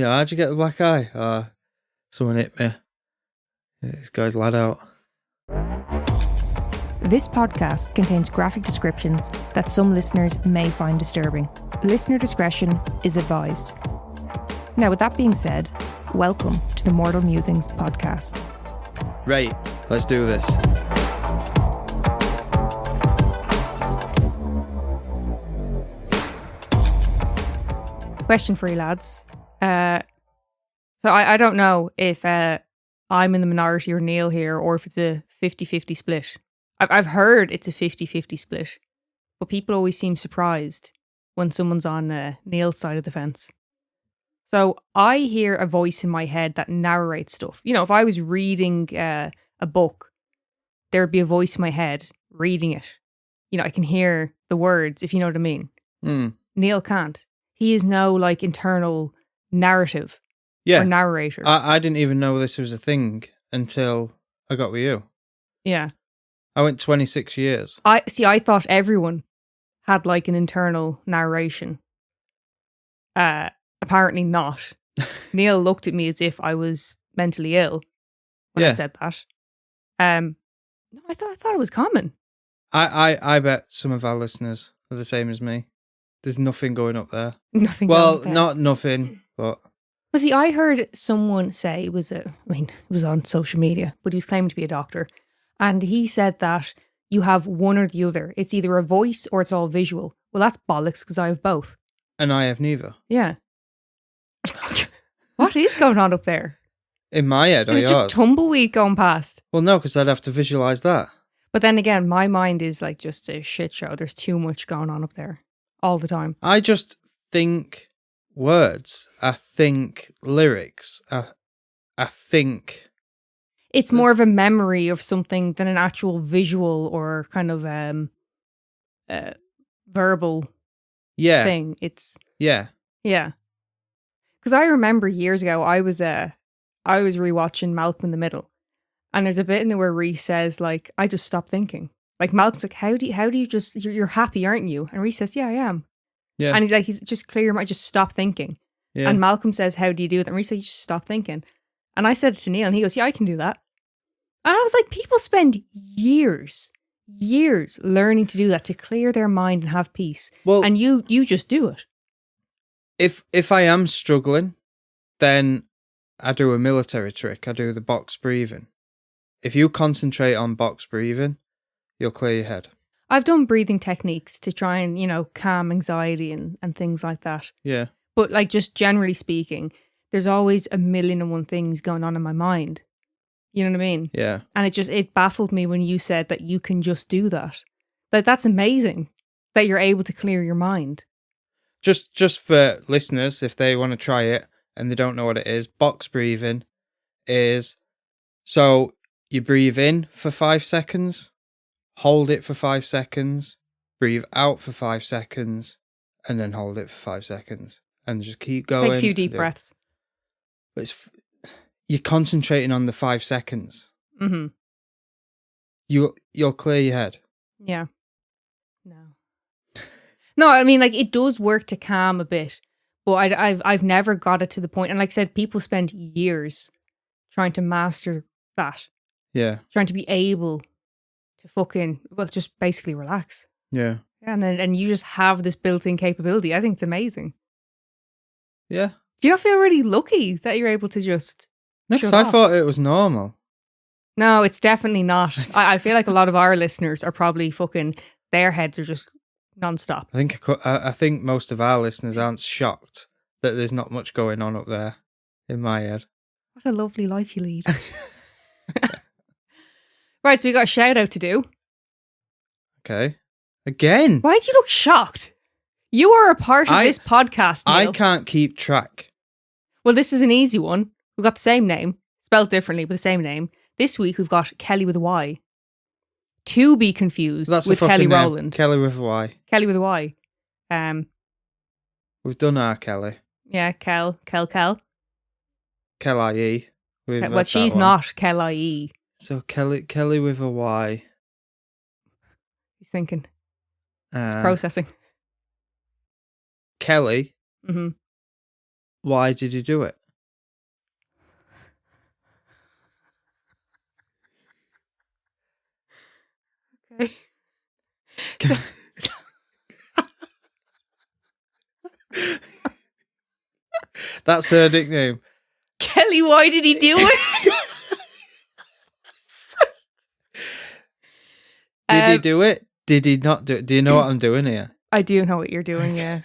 how'd you get the black eye? Someone hit me. Yeah, this guy's lad out. This podcast contains graphic descriptions that some listeners may find disturbing. Listener discretion is advised. Now, with that being said, welcome to the Mortal Musings podcast. Right, let's do this. Question for you lads. So I don't know if I'm in the minority or Neil here, or if it's a 50-50 split. I've heard it's a 50-50 split, but people always seem surprised when someone's on Neil's side of the fence. So I hear a voice in my head that narrates stuff. You know, if I was reading a book, there would be a voice in my head reading it. You know, I can hear the words, if you know what I mean. Neil can't. He is no like internal narrative or narrator. I didn't even know this was a thing until I got with you. Yeah. I went 26 years. I thought everyone had like an internal narration. Apparently not. Neil looked at me as if I was mentally ill when I said that. No, I thought it was common. I bet some of our listeners are the same as me. There's nothing going up there. Nothing. Well, not nothing, but. Well, see, I heard someone say it was on social media, but he was claiming to be a doctor. And he said that you have one or the other. It's either a voice or it's all visual. Well, that's bollocks because I have both. And I have neither. Yeah. What is going on up there? In my head, It's just tumbleweed going past. Well, no, because I'd have to visualise that. But then again, my mind is like just a shit show. There's too much going on up there all the time. I just think words. I think lyrics. I think... It's more of a memory of something than an actual visual or kind of verbal thing. It's yeah. Because I remember years ago, I was rewatching Malcolm in the Middle, and there's a bit in it where Reese says like, "I just stopped thinking." Like Malcolm's like, "How do you just you're happy, aren't you?" And Reese says, "Yeah, I am." Yeah. And he's like, "He's just clear your mind, just stop thinking." Yeah. And Malcolm says, "How do you do that?" And Reese says, "You just stop thinking." And I said it to Neil, and he goes, "Yeah, I can do that." And I was like, people spend years learning to do that, to clear their mind and have peace. Well, and you just do it. If I am struggling, then I do a military trick. I do the box breathing. If you concentrate on box breathing, you'll clear your head. I've done breathing techniques to try and, calm anxiety and things like that. Yeah. But like just generally speaking, there's always a million and one things going on in my mind. You know what I mean? Yeah. And it baffled me when you said that you can just do that. Like, that's amazing that you're able to clear your mind. Just for listeners, if they want to try it and they don't know what it is, box breathing is, so you breathe in for 5 seconds, hold it for 5 seconds, breathe out for 5 seconds, and then hold it for 5 seconds. And just keep going. Take a few deep breaths. But you're concentrating on the 5 seconds. Mm-hmm. You'll clear your head. Yeah. No, I mean, like, it does work to calm a bit, but I've never got it to the point. And like I said, people spend years trying to master that. Yeah. Trying to be able to just basically relax. Yeah. And you just have this built-in capability. I think it's amazing. Yeah. Do you not feel really lucky that you're able to just... No, because I thought it was normal. No, it's definitely not. I feel like a lot of our listeners are probably their heads are just non-stop. I think most of our listeners aren't shocked that there's not much going on up there in my head. What a lovely life you lead. Right, so we got a shout out to do. Okay. Again? Why do you look shocked? You are a part of this podcast, Neil. I can't keep track. Well, this is an easy one. We've got the same name, spelled differently, but the same name. This week we've got Kelly with a Y. To be confused with Kelly Rowland. Kelly with a Y. Kelly with a Y. We've done our Kelly. Yeah, Kel. Kelly. Well, she's not Kelly. So Kelly with a Y. He's thinking. It's processing. Kelly. Mm-hmm. Why did he do it? Okay. That's her nickname. Kelly, why did he do it? Did he do it? Did he not do it? Do you know what I'm doing here? I do know what you're doing, yeah.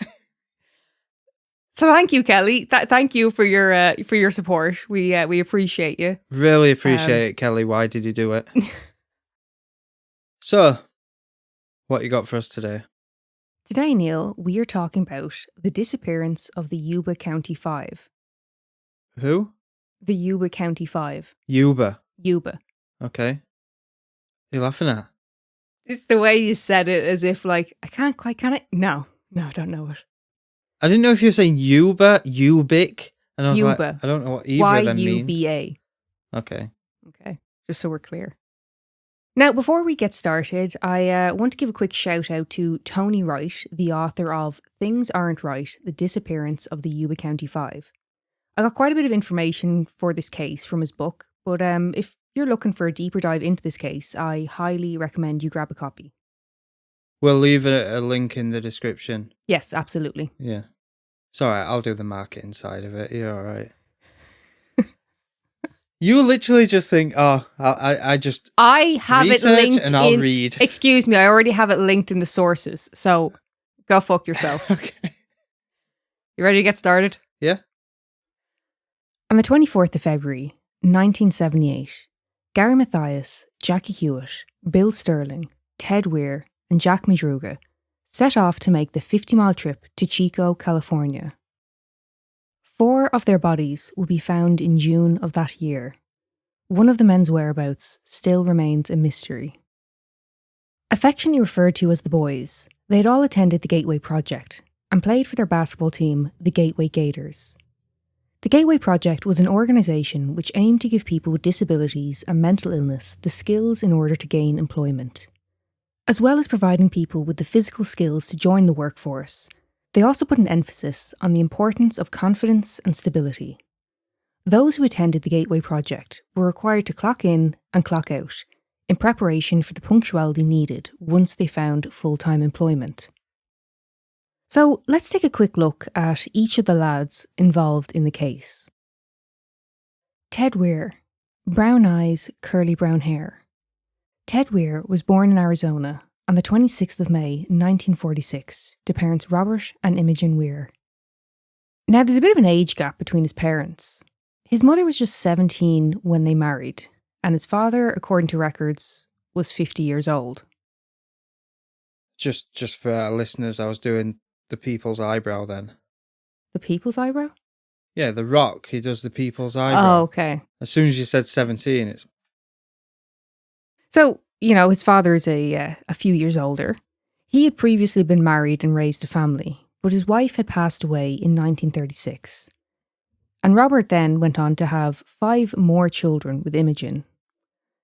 So thank you, Kelly. Thank you for your support. We appreciate you. Really appreciate it, Kelly. Why did he do it? So, what you got for us today? Today, Neil, we are talking about the disappearance of the Yuba County Five. Who? The Yuba County Five. Yuba. Yuba. Okay. You laughing at? It's the way you said it, as if like, I can't quite, can I? No, I don't know it. I didn't know if you were saying Yuba, Yubic, and I was Yuba. like, I don't know what either of them means. Yuba. Okay. Okay, just so we're clear. Now, before we get started, I want to give a quick shout out to Tony Wright, the author of Things Aren't Right, The Disappearance of the Yuba County Five. I got quite a bit of information for this case from his book, but if you're looking for a deeper dive into this case, I highly recommend you grab a copy. We'll leave a link in the description. Yes, absolutely. Yeah. It's alright, I'll do the marketing side of it. You're alright. You literally just think, oh, I just I have it linked and I'll read. Excuse me, I already have it linked in the sources, so go fuck yourself. Okay. You ready to get started? Yeah. On the 24th of February, 1978, Gary Mathias, Jackie Huett, Bill Sterling, Ted Weiher, and Jack Madruga set off to make the 50-mile trip to Chico, California. 4 of their bodies will be found in June of that year. One of the men's whereabouts still remains a mystery. Affectionately referred to as the Boys, they had all attended the Gateway Project and played for their basketball team, the Gateway Gators. The Gateway Project was an organisation which aimed to give people with disabilities and mental illness the skills in order to gain employment. As well as providing people with the physical skills to join the workforce, they also put an emphasis on the importance of confidence and stability. Those who attended the Gateway Project were required to clock in and clock out in preparation for the punctuality needed once they found full-time employment. So let's take a quick look at each of the lads involved in the case. Ted Weiher, brown eyes, curly brown hair. Ted Weiher was born in Arizona on the 26th of May 1946 to parents Robert and Imogen Weiher. Now there's a bit of an age gap between his parents. His mother was just 17 when they married, and his father, according to records, was 50 years old. Just for our listeners, I was doing the people's eyebrow then. The people's eyebrow? Yeah, The Rock, he does the people's eyebrow. Oh, okay. As soon as you said 17, it's... So, his father is a few years older. He had previously been married and raised a family, but his wife had passed away in 1936. And Robert then went on to have 5 more children with Imogen: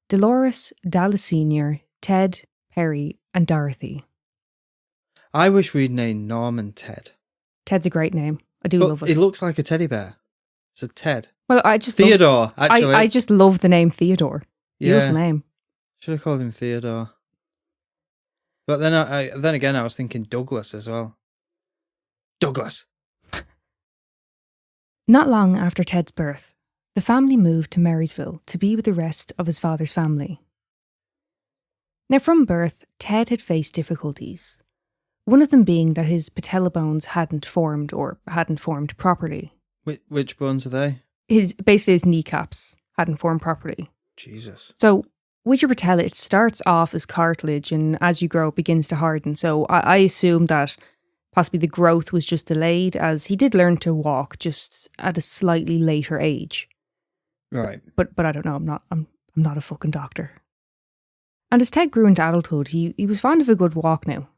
Dolores, Dallas Sr., Ted, Perry, and Dorothy. I wish we'd named Norman Ted. Ted's a great name. I do love it. He looks like a teddy bear. It's a Ted. Well, I just Theodore, actually. I just love the name Theodore. Beautiful name. Should have called him Theodore. But then again, I was thinking Douglas as well. Douglas. Not long after Ted's birth, the family moved to Marysville to be with the rest of his father's family. Now, from birth, Ted had faced difficulties. One of them being that his patella bones hadn't formed properly. Which bones are they? Basically his kneecaps hadn't formed properly. Jesus. So with your patella, it starts off as cartilage, and as you grow, it begins to harden. So I assume that possibly the growth was just delayed, as he did learn to walk just at a slightly later age. Right. But I don't know. I'm not a fucking doctor. And as Ted grew into adulthood, he was fond of a good walk now.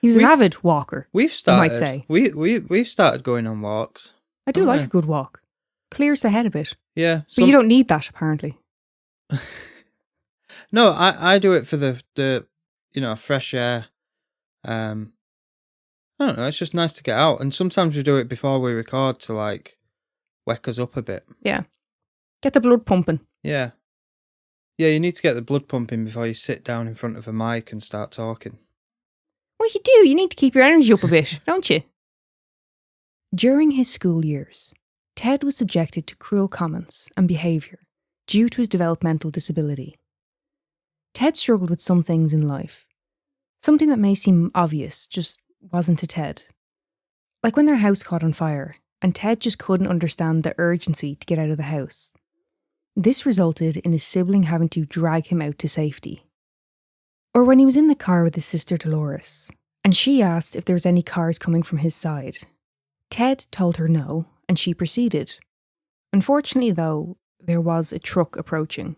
He was an avid walker. We've started. You might say. We've started going on walks. I do like a good walk. Clears the head a bit. Yeah. But you don't need that, apparently. No, I do it for the fresh air. I don't know, it's just nice to get out. And sometimes we do it before we record to, like, wake us up a bit. Yeah. Get the blood pumping. Yeah. Yeah, you need to get the blood pumping before you sit down in front of a mic and start talking. Well, you do. You need to keep your energy up a bit, don't you? During his school years, Ted was subjected to cruel comments and behaviour due to his developmental disability. Ted struggled with some things in life. Something that may seem obvious just wasn't to Ted. Like when their house caught on fire, and Ted just couldn't understand the urgency to get out of the house. This resulted in his sibling having to drag him out to safety. Or when he was in the car with his sister Dolores, and she asked if there was any cars coming from his side. Ted told her no, and she proceeded. Unfortunately, though, there was a truck approaching.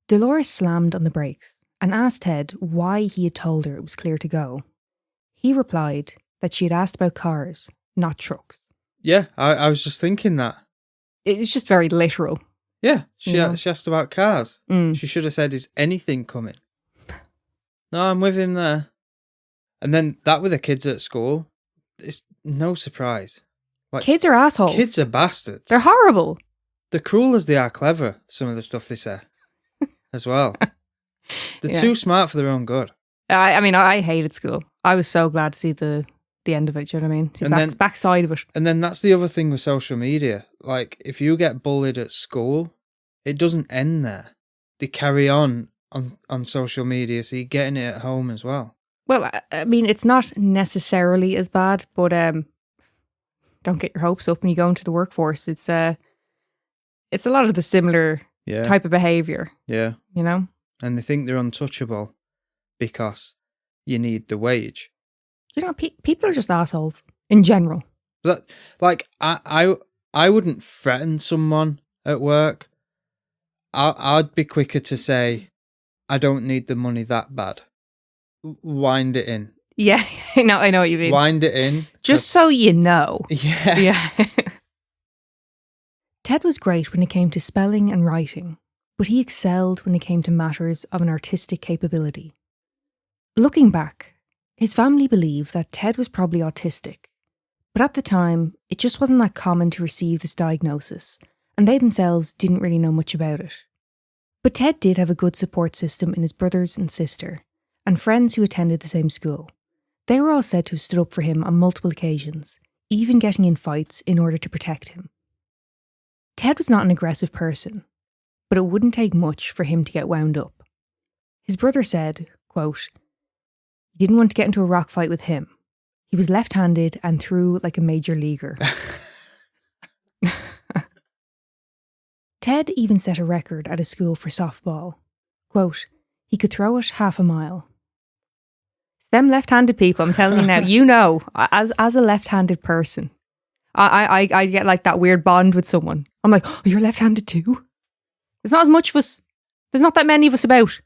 Dolores slammed on the brakes and asked Ted why he had told her it was clear to go. He replied that she had asked about cars, not trucks. Yeah, I was just thinking that. It's just very literal. Yeah, she asked about cars. Mm. She should have said, is anything coming? No, I'm with him there. And then that with the kids at school, it's no surprise. Like, Kids are assholes. Kids are bastards. They're horrible. They're cruel as they are clever, some of the stuff they say, as well. They're too smart for their own good. I mean, I hated school. I was so glad to see the end of it, do you know what I mean? See the backside of it. And then that's the other thing with social media. Like, if you get bullied at school, it doesn't end there. They carry on social media, so you're getting it at home as well. Well, I mean, it's not necessarily as bad, but don't get your hopes up when you go into the workforce. It's a lot of the similar type of behaviour. Yeah. You know? And they think they're untouchable because you need the wage. You know, people are just assholes in general. But, like, I wouldn't threaten someone at work. I'd be quicker to say, I don't need the money that bad. Wind it in. Yeah, I know what you mean. Wind it in. Just so you know. Yeah. Yeah. Ted was great when it came to spelling and writing, but he excelled when it came to matters of an artistic capability. Looking back, his family believed that Ted was probably autistic, but at the time, it just wasn't that common to receive this diagnosis, and they themselves didn't really know much about it. But Ted did have a good support system in his brothers and sister, and friends who attended the same school. They were all said to have stood up for him on multiple occasions, even getting in fights in order to protect him. Ted was not an aggressive person, but it wouldn't take much for him to get wound up. His brother said, quote, "He didn't want to get into a rock fight with him. He was left-handed and threw like a major leaguer." Ted even set a record at his school for softball. Quote, "He could throw it half a mile." It's them left-handed people, I'm telling you now, you know, as a left-handed person, I get like that weird bond with someone. I'm like, oh, you're left-handed too? There's not as much of us. There's not that many of us about.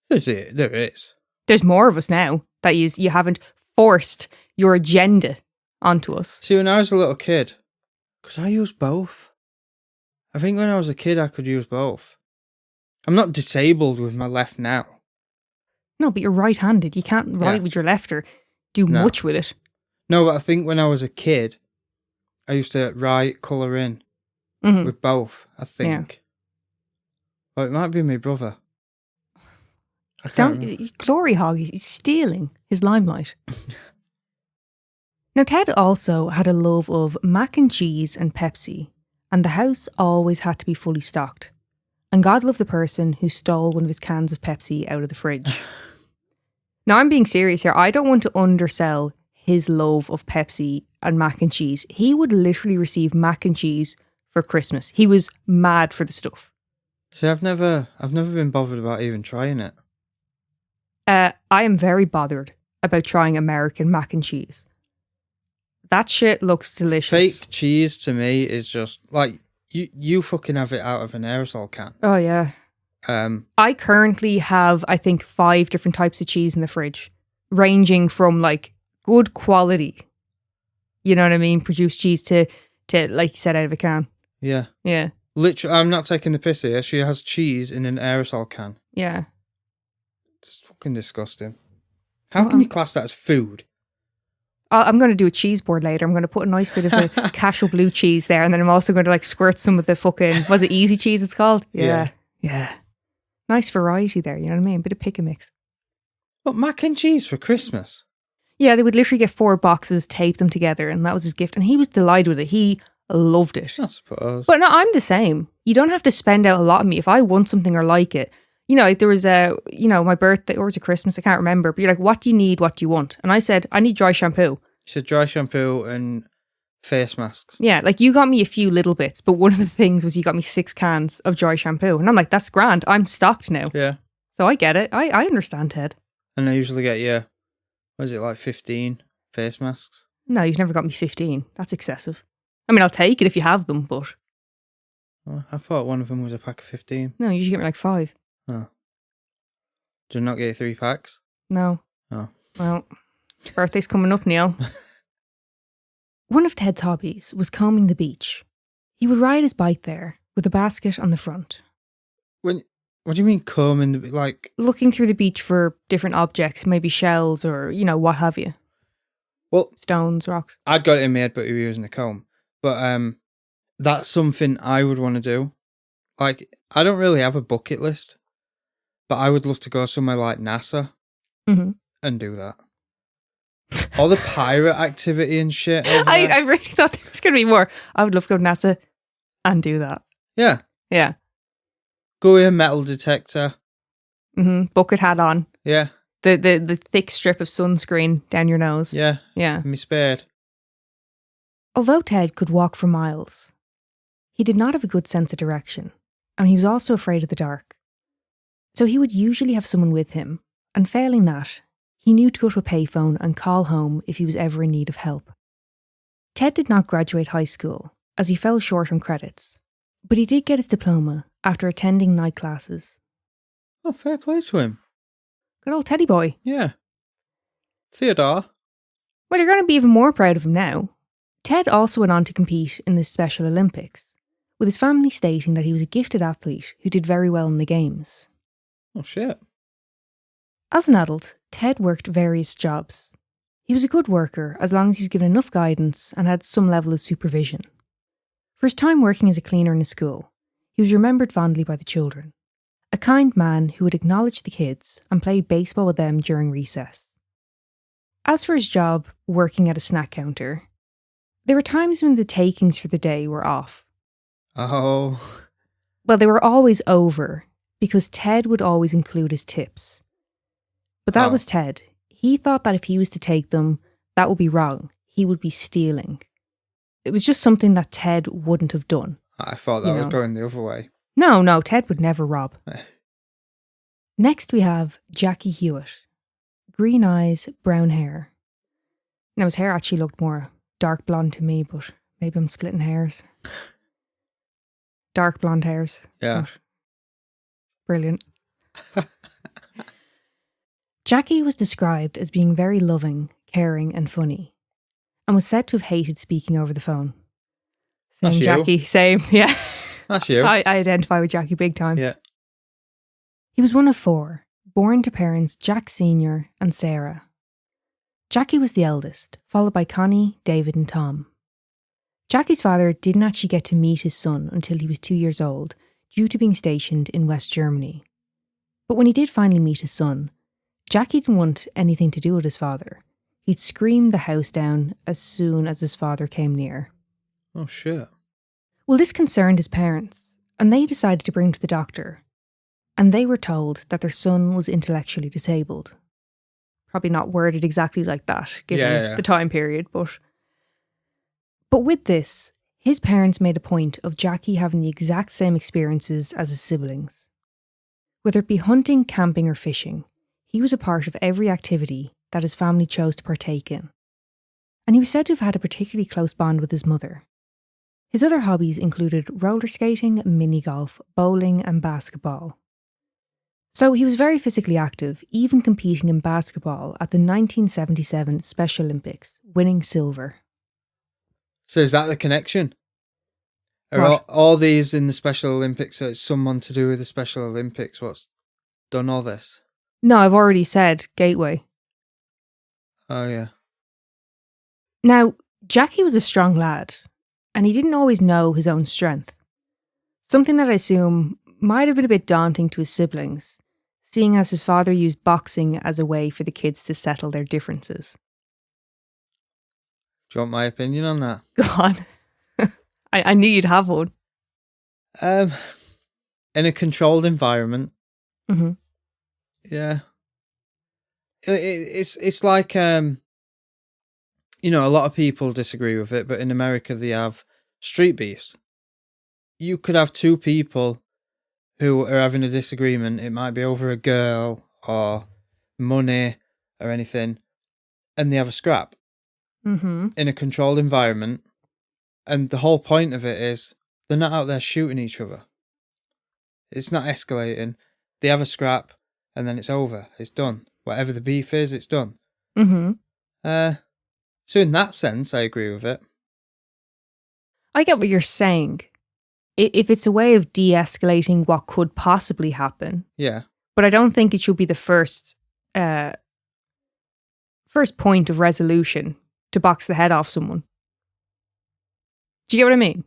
There is. There's more of us now that you haven't forced your agenda onto us. See, when I was a little kid, could I use both? I think when I was a kid, I could use both. I'm not disabled with my left now. No, but you're right-handed. You can't write with your left or do much with it. No, but I think when I was a kid, I used to write, colour in with both, I think. Yeah. Well, it might be my brother. Glory hog, he's stealing his limelight. Now, Ted also had a love of mac and cheese and Pepsi, and the house always had to be fully stocked. And God love the person who stole one of his cans of Pepsi out of the fridge. Now, I'm being serious here. I don't want to undersell his love of Pepsi and mac and cheese. He would literally receive mac and cheese for Christmas. He was mad for the stuff. See, I've never been bothered about even trying it. I am very bothered about trying American mac and cheese. That shit looks delicious. Fake cheese to me is just like you fucking have it out of an aerosol can. Oh yeah. I currently have, I think, 5 different types of cheese in the fridge, ranging from like good quality, you know what I mean, produced cheese to like you said, out of a can. Yeah. Yeah. Literally, I'm not taking the piss here. She has cheese in an aerosol can. Yeah. It's fucking disgusting. How can you class that as food? I'm going to do a cheese board later. I'm going to put a nice bit of a cashew blue cheese there. And then I'm also going to like squirt some of the fucking, was it easy cheese it's called? Yeah. Nice variety there, you know what I mean? Bit of pick and mix. What, mac and cheese for Christmas? Yeah, they would literally get 4 boxes, tape them together, and that was his gift. And he was delighted with it. He loved it. I suppose. But no, I'm the same. You don't have to spend out a lot on me. If I want something or like it, you know, there was my birthday or was it Christmas? I can't remember. But you're like, what do you need? What do you want? And I said, I need dry shampoo. You said dry shampoo and face masks. Yeah, like you got me a few little bits, but one of the things was you got me 6 cans of dry shampoo. And I'm like, that's grand. I'm stocked now. Yeah. So I get it. I understand, Ted. And I usually get you, what is it, like 15 face masks? No, you've never got me 15. That's excessive. I mean, I'll take it if you have them, but... Oh, I thought one of them was a pack of 15. No, you usually get me like 5. Oh. Did I not get you 3 packs? No. Oh. Well, birthday's coming up, Neil. One of Ted's hobbies was combing the beach. He would ride his bike there with a basket on the front. What do you mean combing? Like looking through the beach for different objects, maybe shells or, you know, what have you. Well, stones, rocks. I'd got it in my head, but we were using a comb. But that's something I would want to do. Like, I don't really have a bucket list, but I would love to go somewhere like NASA and do that. All the pirate activity and shit. I really thought there was going to be more. I would love to go to NASA and do that. Yeah. Yeah. Go with a metal detector. Bucket hat on. Yeah. The thick strip of sunscreen down your nose. Yeah. Yeah. Me spade. Although Ted could walk for miles, he did not have a good sense of direction, and he was also afraid of the dark. So he would usually have someone with him, and failing that, he knew to go to a payphone and call home if he was ever in need of help. Ted did not graduate high school, as he fell short on credits, but he did get his diploma after attending night classes. Oh, fair play to him. Good old Teddy boy. Yeah. Theodore. Well, you're going to be even more proud of him now. Ted also went on to compete in the Special Olympics, with his family stating that he was a gifted athlete who did very well in the games. Oh, shit. As an adult, Ted worked various jobs. He was a good worker as long as he was given enough guidance and had some level of supervision. For his time working as a cleaner in a school, he was remembered fondly by the children. A kind man who would acknowledge the kids and played baseball with them during recess. As for his job working at a snack counter, there were times when the takings for the day were off. Oh. Well, they were always over because Ted would always include his tips. But that was Ted. He thought that if he was to take them, that would be wrong. He would be stealing. It was just something that Ted wouldn't have done. I thought that was going the other way. No, Ted would never rob. Next we have Jackie Huett. Green eyes, brown hair. Now his hair actually looked more dark blonde to me, but maybe I'm splitting hairs. Dark blonde hairs. Yeah. Brilliant. Jackie was described as being very loving, caring and funny, and was said to have hated speaking over the phone. Same, That's you. Jackie, same, yeah. That's you. I identify with Jackie big time. Yeah. He was one of 4, born to parents Jack Sr. and Sarah. Jackie was the eldest, followed by Connie, David and Tom. Jackie's father didn't actually get to meet his son until he was 2 years old, due to being stationed in West Germany. But when he did finally meet his son, Jackie didn't want anything to do with his father. He'd scream the house down as soon as his father came near. Oh, shit. Well, this concerned his parents, and they decided to bring him to the doctor. And they were told that their son was intellectually disabled. Probably not worded exactly like that, given the time period, but with this, his parents made a point of Jackie having the exact same experiences as his siblings. Whether it be hunting, camping or fishing, he was a part of every activity that his family chose to partake in. And he was said to have had a particularly close bond with his mother. His other hobbies included roller skating, mini golf, bowling and basketball. So he was very physically active, even competing in basketball at the 1977 Special Olympics, winning silver. So is that the connection? Are all these in the Special Olympics, so it's someone to do with the Special Olympics what's done all this? No, I've already said Gateway. Oh, yeah. Now, Jackie was a strong lad, and he didn't always know his own strength. Something that I assume might have been a bit daunting to his siblings, seeing as his father used boxing as a way for the kids to settle their differences. Do you want my opinion on that? Go on. I knew you'd have one. In a controlled environment, Mm-hmm. yeah. It's like, a lot of people disagree with it, but in America they have street beefs. You could have two people who are having a disagreement. It might be over a girl or money or anything, and they have a scrap Mm-hmm. in a controlled environment. And the whole point of it is they're not out there shooting each other. It's not escalating. They have a scrap, and then it's over. It's done. Whatever the beef is, it's done. Mm-hmm. So in that sense, I agree with it. I get what you're saying. If it's a way of de-escalating what could possibly happen. Yeah. But I don't think it should be the first point of resolution to box the head off someone. Do you get what I mean?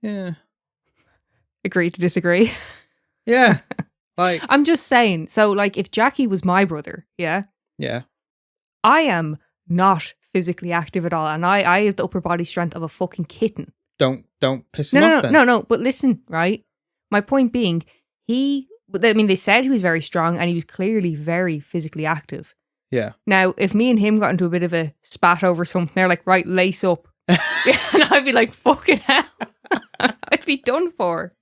Yeah. Agree to disagree? Yeah. Like, I'm just saying. So, like, if Jackie was my brother, yeah, I am not physically active at all, and I have the upper body strength of a fucking kitten. Don't piss him off then. No. But listen, right? My point being, they said he was very strong, and he was clearly very physically active. Yeah. Now, if me and him got into a bit of a spat over something, they're like, right, lace up. And I'd be like, fucking hell. I'd be done for.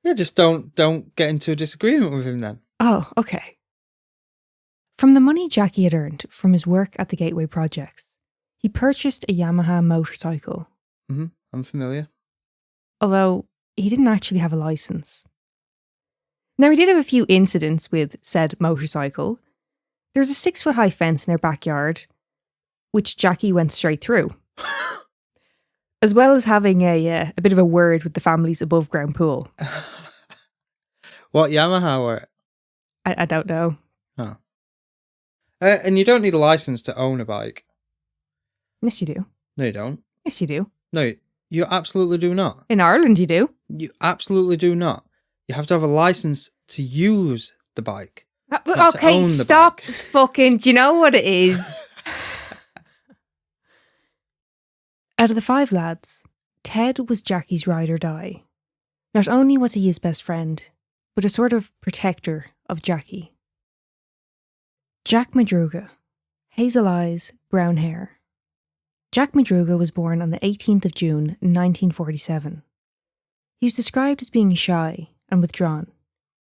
Yeah, just don't get into a disagreement with him then. Oh, okay. From the money Jackie had earned from his work at the Gateway Projects, he purchased a Yamaha motorcycle. Mm-hmm. I'm familiar. Although he didn't actually have a license. Now, he did have a few incidents with said motorcycle. There was a 6-foot-high fence in their backyard, which Jackie went straight through. As well as having a bit of a word with the family's above-ground pool. What Yamaha were it? I don't know. Oh. And you don't need a license to own a bike. Yes, you do. No, you don't. Yes, you do. No, you absolutely do not. In Ireland, you do. You absolutely do not. You have to have a license to use the bike. Okay, stop fucking... Do you know what it is? Out of the 5 lads, Ted was Jackie's ride or die. Not only was he his best friend, but a sort of protector of Jackie. Jack Madruga. Hazel eyes, brown hair. Jack Madruga was born on the 18th of June, 1947. He was described as being shy and withdrawn,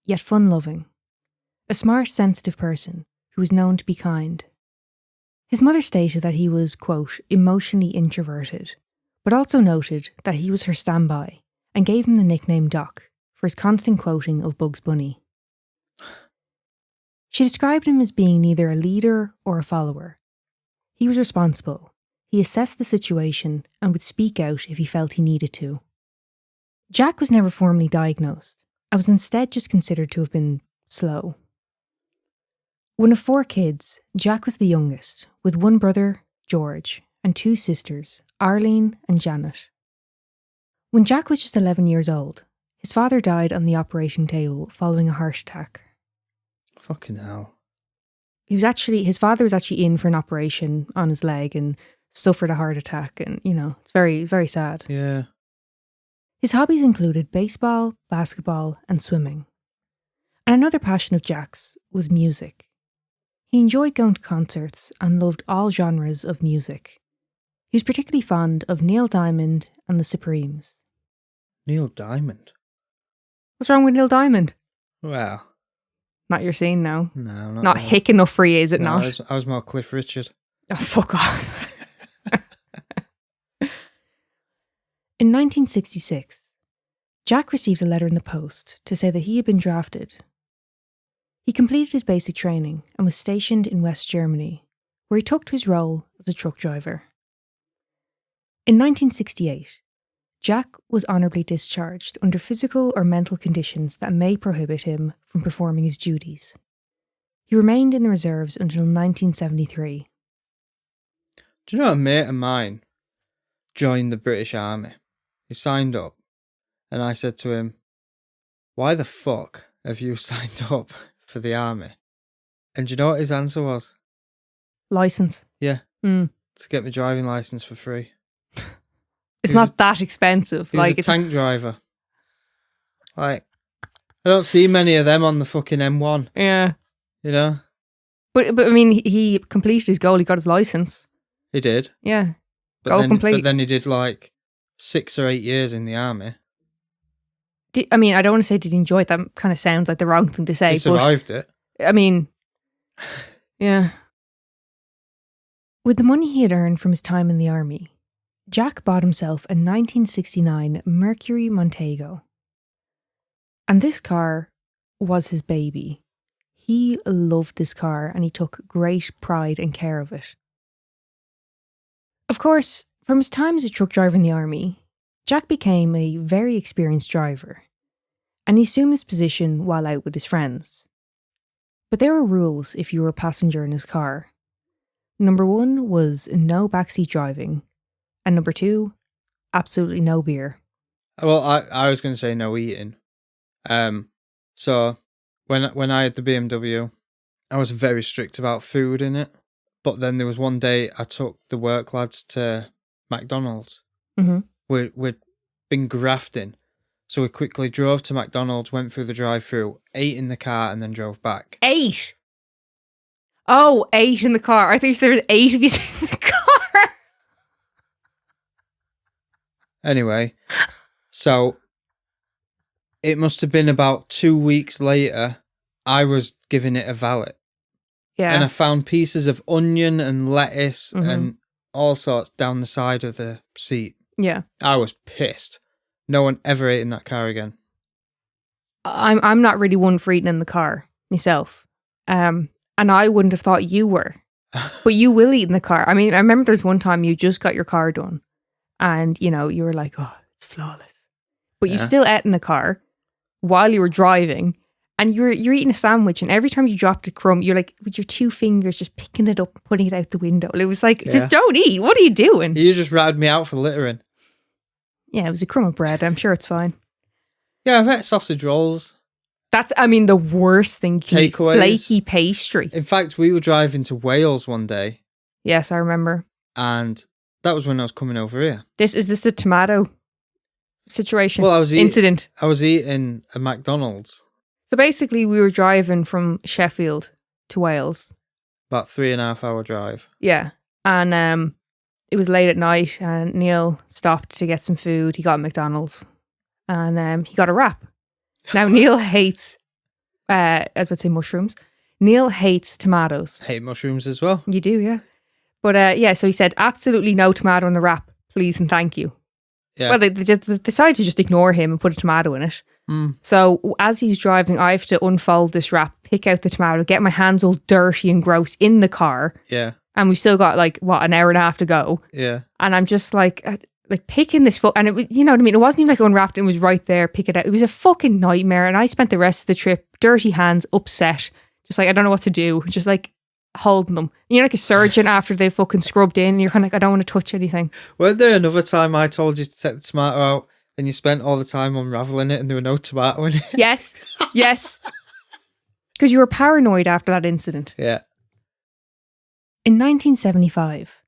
yet fun-loving. A smart, sensitive person who was known to be kind. His mother stated that he was, quote, emotionally introverted, but also noted that he was her standby and gave him the nickname Doc for his constant quoting of Bugs Bunny. She described him as being neither a leader or a follower. He was responsible. He assessed the situation and would speak out if he felt he needed to. Jack was never formally diagnosed and was instead just considered to have been slow. One of 4 kids, Jack was the youngest, with 1 brother, George, and 2 sisters, Arlene and Janet. When Jack was just 11 years old, his father died on the operating table following a heart attack. Fucking hell. His father was actually in for an operation on his leg and suffered a heart attack, and, it's very, very sad. Yeah. His hobbies included baseball, basketball, and swimming. And another passion of Jack's was music. He enjoyed going to concerts and loved all genres of music. He was particularly fond of Neil Diamond and the Supremes. Neil Diamond? What's wrong with Neil Diamond? Well... Not your scene, no. No, not hick enough for you, is it not? I was more Cliff Richard. Oh, fuck off. In 1966, Jack received a letter in the post to say that he had been drafted. He completed his basic training and was stationed in West Germany, where he took to his role as a truck driver. In 1968, Jack was honourably discharged under physical or mental conditions that may prohibit him from performing his duties. He remained in the reserves until 1973. Do you know a mate of mine joined the British Army? He signed up, and I said to him, "Why the fuck have you signed up for the army?" And do you know what his answer was? License. Yeah. Mm. To get my driving license for free. It's not that expensive. He was a tank driver. Like, I don't see many of them on the fucking M1. Yeah. You know? But I mean, he completed his goal. He got his license. He did. Yeah. Goal complete. But then he did like 6 or 8 years in the army. I mean, I don't want to say did he enjoy it. That kind of sounds like the wrong thing to say. He survived it. I mean, yeah. With the money he had earned from his time in the army, Jack bought himself a 1969 Mercury Montego. And this car was his baby. He loved this car and he took great pride and care of it. Of course, from his time as a truck driver in the army, Jack became a very experienced driver, and he assumed this position while out with his friends. But there were rules if you were a passenger in his car. Number 1 was no backseat driving, and number 2, absolutely no beer. Well, I was going to say no eating. So when I had the BMW, I was very strict about food in it. But then there was one day I took the work lads to McDonald's. Mm-hmm. We'd been grafting. So we quickly drove to McDonald's, went through the drive-thru, ate in the car, and then drove back. 8? Oh, 8 in the car. I think there was 8 of you in the car. Anyway, so it must have been about 2 weeks later, I was giving it a valet. Yeah. And I found pieces of onion and lettuce and all sorts down the side of the seat. Yeah. I was pissed. No one ever ate in that car again. I'm not really one for eating in the car myself. And I wouldn't have thought you were. But you will eat in the car. I mean, I remember there's one time you just got your car done and, you know, you were like, oh, it's flawless. But you still ate in the car while you were driving. And you're eating a sandwich, and every time you dropped a crumb, you're like, with your 2 fingers, just picking it up and putting it out the window. And it was like, just don't eat. What are you doing? You just ratted me out for littering. Yeah, it was a crumb of bread. I'm sure it's fine. Yeah, I've had sausage rolls. That's, I mean, the worst thing. Takeaways. Flaky pastry. In fact, we were driving to Wales one day. Yes, I remember. And that was when I was coming over here. Is this the tomato situation? Well, incident. I was eating a McDonald's. So basically, we were driving from Sheffield to Wales. About 3.5 hour drive. Yeah. And it was late at night and Neil stopped to get some food. He got McDonald's and he got a wrap. Now, Neil hates, I was about to say mushrooms. Neil hates tomatoes. Hate mushrooms as well. You do, yeah. But yeah, so he said, absolutely no tomato in the wrap, please and thank you. Yeah. Well, they decided to just ignore him and put a tomato in it. So as he was driving, I have to unfold this wrap, pick out the tomato, get my hands all dirty and gross in the car. Yeah. And we've still got like, an hour and a half to go. Yeah. And I'm just like picking this and it was, you know what I mean? It wasn't even like unwrapped. It was right there, pick it out. It was a fucking nightmare. And I spent the rest of the trip, dirty hands, upset. Just like, I don't know what to do. Just like holding them. And you're like a surgeon after they've fucking scrubbed in. And you're kind of like, I don't want to touch anything. Wasn't there another time I told you to take the tomato out and you spent all the time unraveling it and there were no tomato in it? Yes. Yes. Because you were paranoid after that incident. Yeah. In 1975,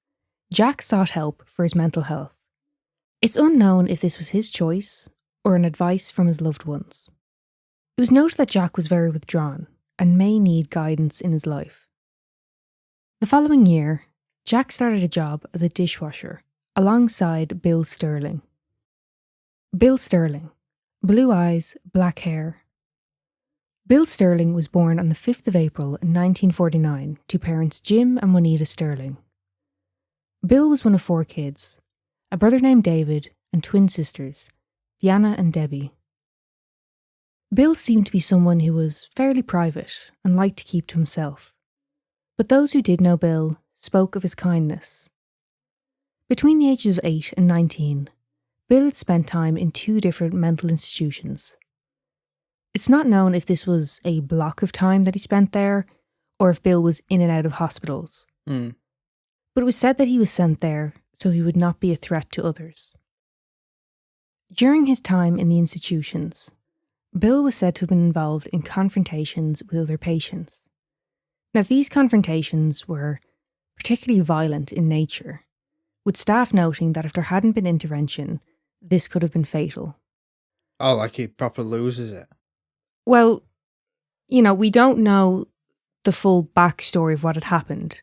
Jack sought help for his mental health. It's unknown if this was his choice or an advice from his loved ones. It was noted that Jack was very withdrawn and may need guidance in his life. The following year, Jack started a job as a dishwasher alongside Bill Sterling. Bill Sterling, blue eyes, black hair. Bill Sterling was born on the 5th of April 1949 to parents Jim and Juanita Sterling. Bill was one of 4 kids, a brother named David and twin sisters, Deanna and Debbie. Bill seemed to be someone who was fairly private and liked to keep to himself, but those who did know Bill spoke of his kindness. Between the ages of 8 and 19, Bill had spent time in 2 different mental institutions. It's not known if this was a block of time that he spent there, or if Bill was in and out of hospitals. but it was said that he was sent there so he would not be a threat to others. During his time in the institutions, Bill was said to have been involved in confrontations with other patients. Now, these confrontations were particularly violent in nature, with staff noting that if there hadn't been intervention, this could have been fatal. Oh, like he proper loses it. Well, we don't know the full backstory of what had happened,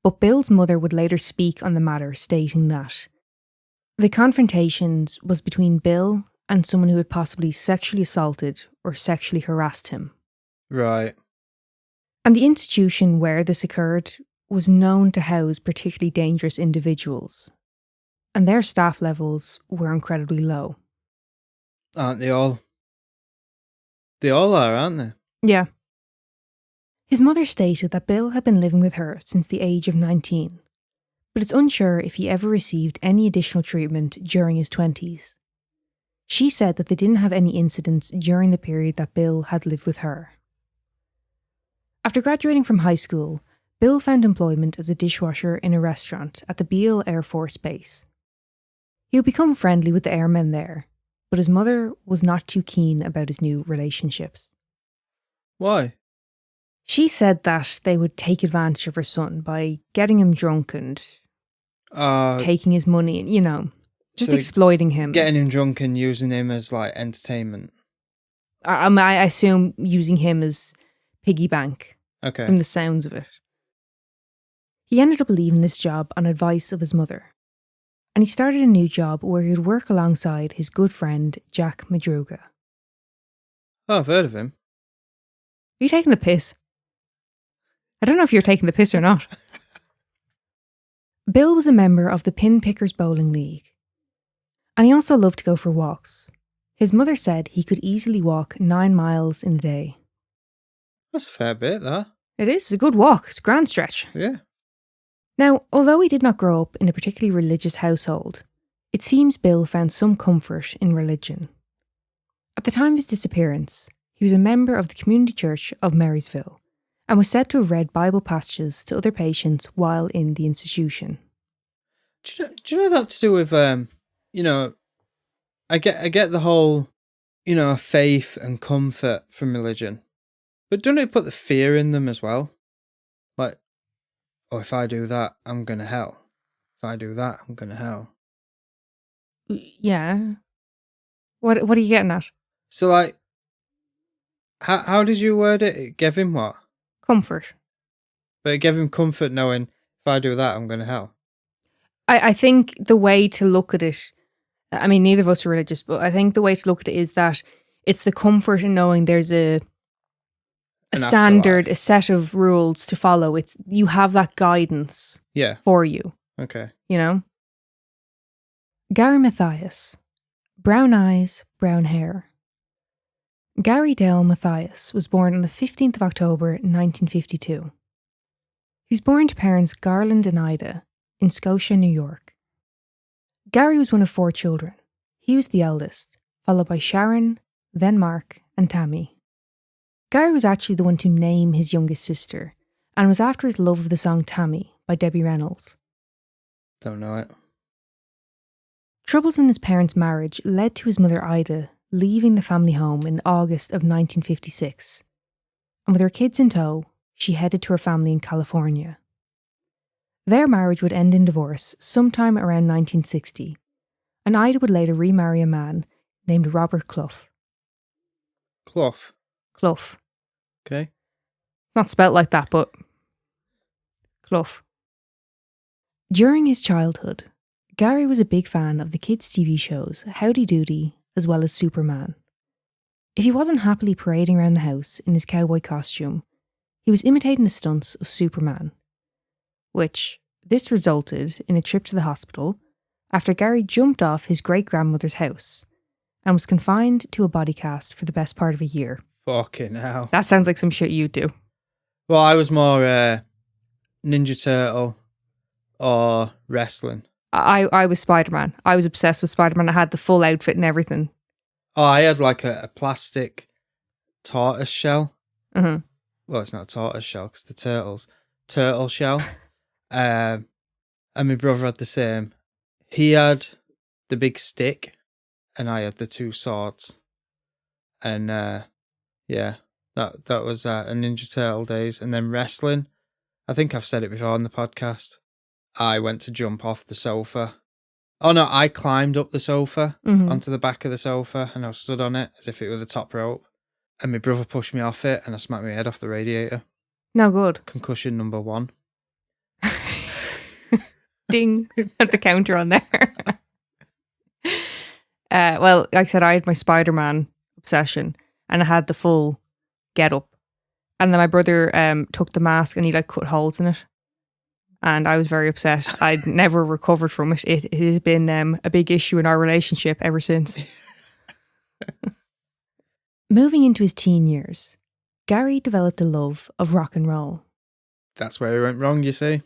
but Bill's mother would later speak on the matter, stating that the confrontations was between Bill and someone who had possibly sexually assaulted or sexually harassed him. Right. And the institution where this occurred was known to house particularly dangerous individuals, and their staff levels were incredibly low. Aren't they all? They all are, aren't they? Yeah. His mother stated that Bill had been living with her since the age of 19, but it's unsure if he ever received any additional treatment during his 20s. She said that they didn't have any incidents during the period that Bill had lived with her. After graduating from high school, Bill found employment as a dishwasher in a restaurant at the Beale Air Force Base. He would become friendly with the airmen there, but his mother was not too keen about his new relationships. Why? She said that they would take advantage of her son by getting him drunk and taking his money and, just so exploiting him. Getting him drunk and using him as like entertainment. I assume using him as piggy bank. Okay. From the sounds of it. He ended up leaving this job on advice of his mother, and he started a new job where he would work alongside his good friend Jack Madruga. Oh, I've heard of him. Are you taking the piss? I don't know if you're taking the piss or not. Bill was a member of the Pin Pickers Bowling League, and he also loved to go for walks. His mother said he could easily walk 9 miles in a day. That's a fair bit, that. It is. It's a good walk. It's a grand stretch. Yeah. Now, although he did not grow up in a particularly religious household, it seems Bill found some comfort in religion. At the time of his disappearance, he was a member of the Community Church of Marysville and was said to have read Bible passages to other patients while in the institution. Do you know that to do with, I get the whole, faith and comfort from religion. But don't it put the fear in them as well? Like, oh, if I do that, I'm going to hell. If I do that, I'm going to hell. Yeah. What are you getting at? So, like, how did you word it? It gave him what? Comfort. But it gave him comfort knowing if I do that, I'm going to hell. I think the way to look at it, I mean, neither of us are religious, but I think the way to look at it is that it's the comfort in knowing there's a standard, afterlife. A set of rules to follow. It's you have that guidance for you. Okay. Gary Mathias. Brown eyes, brown hair. Gary Dale Mathias was born on the 15th of October 1952. He was born to parents Garland and Ida in Scotia, New York. Gary was one of 4 children. He was the eldest, followed by Sharon, then Mark, and Tammy. Gary was actually the one to name his youngest sister, and was after his love of the song Tammy by Debbie Reynolds. Don't know it. Troubles in his parents' marriage led to his mother Ida leaving the family home in August of 1956, and with her kids in tow, she headed to her family in California. Their marriage would end in divorce sometime around 1960, and Ida would later remarry a man named Robert Clough. Clough. Clough. Okay. It's not spelt like that, but Clough. During his childhood, Gary was a big fan of the kids' TV shows Howdy Doody as well as Superman. If he wasn't happily parading around the house in his cowboy costume, he was imitating the stunts of Superman, which this resulted in a trip to the hospital after Gary jumped off his great-grandmother's house and was confined to a body cast for the best part of a year. Fucking hell. That sounds like some shit you'd do. Well, I was more Ninja Turtle or wrestling. I was Spider-Man. I was obsessed with Spider-Man. I had the full outfit and everything. Oh, I had like a plastic tortoise shell. Mm-hmm. Well, it's not a tortoise shell because the turtle shell. And my brother had the same. He had the big stick, and I had the two swords. And yeah, that was a Ninja Turtle days. And then wrestling. I think I've said it before on the podcast. I went to jump off the sofa. Oh no, I climbed up the sofa onto the back of the sofa, and I stood on it as if it were the top rope. And my brother pushed me off it, and I smacked my head off the radiator. No good. Concussion number 1. Ding at the counter on there. Well, like I said, I had my Spider-Man obsession, and I had the full get up. And then my brother took the mask and he like cut holes in it. And I was very upset. I'd never recovered from it. It has been a big issue in our relationship ever since. Moving into his teen years, Gary developed a love of rock and roll. That's where he went wrong, you see.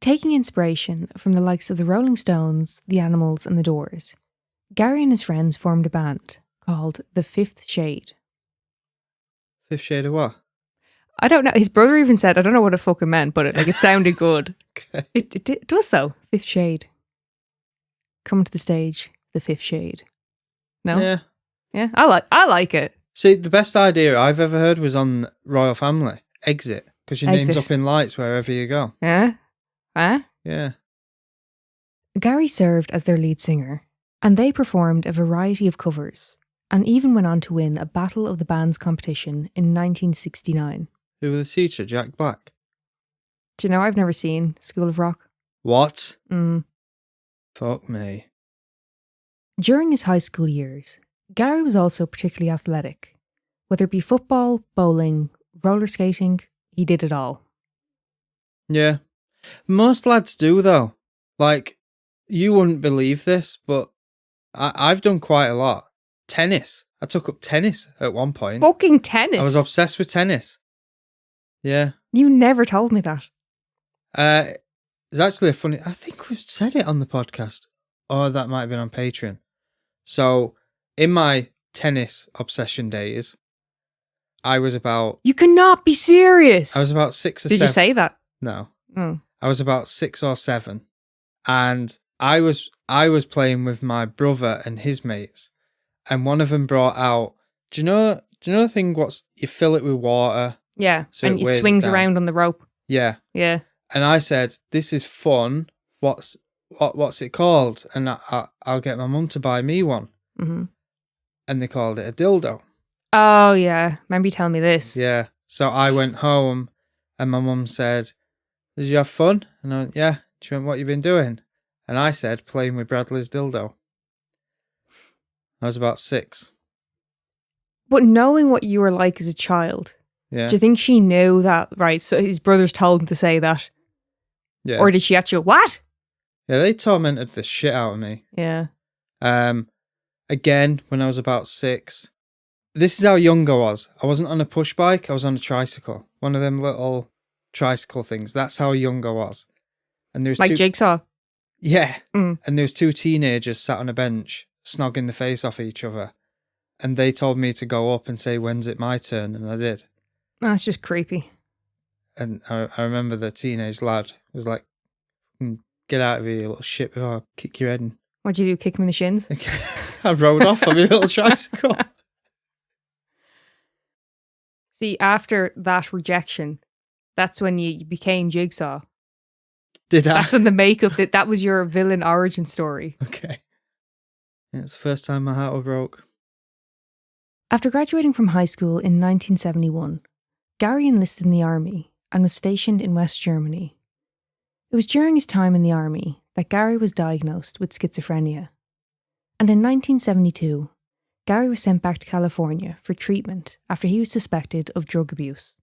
Taking inspiration from the likes of the Rolling Stones, the Animals and the Doors, Gary and his friends formed a band called The Fifth Shade. Fifth Shade of what? I don't know. His brother even said, I don't know what it fucking meant, but it sounded good. Okay. It does though. Fifth Shade. Coming to the stage, The Fifth Shade. No? Yeah. Yeah, I like it. See, the best idea I've ever heard was on Royal Family. Exit. Because your name's up in lights wherever you go. Yeah? Huh? Yeah. Gary served as their lead singer, and they performed a variety of covers, and even went on to win a Battle of the Bands competition in 1969. Who was the teacher? Jack Black? Do you know, I've never seen School of Rock. What? Mm. Fuck me. During his high school years, Gary was also particularly athletic. Whether it be football, bowling, roller skating, he did it all. Yeah. Most lads do, though. Like, you wouldn't believe this, but I've done quite a lot. Tennis. I took up tennis at one point. Fucking tennis? I was obsessed with tennis. Yeah. You never told me that. It's actually a funny... I think we've said it on the podcast. Or that might have been on Patreon. So, in my tennis obsession days, I was about... You cannot be serious! I was about 6 or 7. Did you say that? No. Oh. I was about 6 or 7. And I was playing with my brother and his mates. And one of them brought out... Do you know the thing you fill it with water? Yeah, So and it it weighs swings it down. around on the rope. Yeah. Yeah. And I said, this is fun. What's it called? And I'll get my mum to buy me one. Mm-hmm. And they called it a dildo. Oh, yeah. Remember you telling me this? Yeah. So I went home and my mum said, did you have fun? And I went, yeah. She went, what you been doing? And I said, playing with Bradley's dildo. I was about 6. But knowing what you were like as a child, Yeah. do you think she knew that, right? So his brothers told him to say that? Yeah. Or did she actually, what? Yeah, they tormented the shit out of me. Yeah. Again, when I was about 6. This is how young I was. I wasn't on a push bike. I was on a tricycle. One of them little tricycle things. That's how young I was. And there was Like Jigsaw? Yeah. Mm. And there was 2 teenagers sat on a bench, snogging the face off each other. And they told me to go up and say, when's it my turn? And I did. That's just creepy. And I remember the teenage lad was like, get out of here, you little shit, before I kick your head in. What'd you do, kick him in the shins? I rode off on my little tricycle. See, after that rejection, that's when you became Jigsaw. Did I? That's when the makeup, that was your villain origin story. Okay. Yeah, it's the first time my heart was broke. After graduating from high school in 1971, Gary enlisted in the army and was stationed in West Germany. It was during his time in the army that Gary was diagnosed with schizophrenia. And in 1972, Gary was sent back to California for treatment after he was suspected of drug abuse.